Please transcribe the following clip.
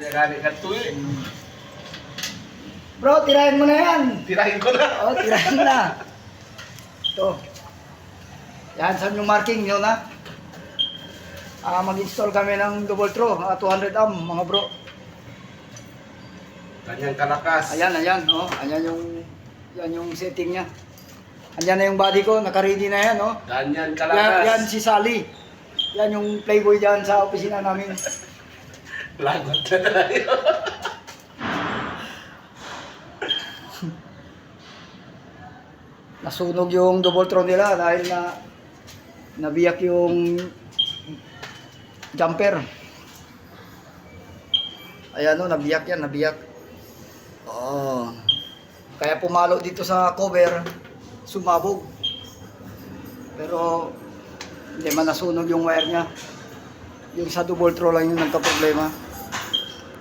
Pinagani ka to eh. Bro, tirahin mo na yan. Tirahin ko na. Oo, tirahin mo na. Ito. Yan, saan yung marking yun ha? Mag-install kami ng double throw, 200 amp mga bro. Kanyang kalakas. Ayan, ayan, oh. Ayan yung setting niya. Ayan na yung body ko, naka-ready na yan, oh. Ganyan Yan, kalakas. yan si Sally. Yan yung playboy dyan sa opisina namin. Lagot na tayo. Nasunog yung double throw nila dahil nabiyak yung jumper. Ayan o, nabiyak yan, nabiyak. Oh. Kaya pumalo dito sa cover, sumabog. Pero hindi man nasunog yung wire niya. Yung sa double throw lang yung nagka-problema.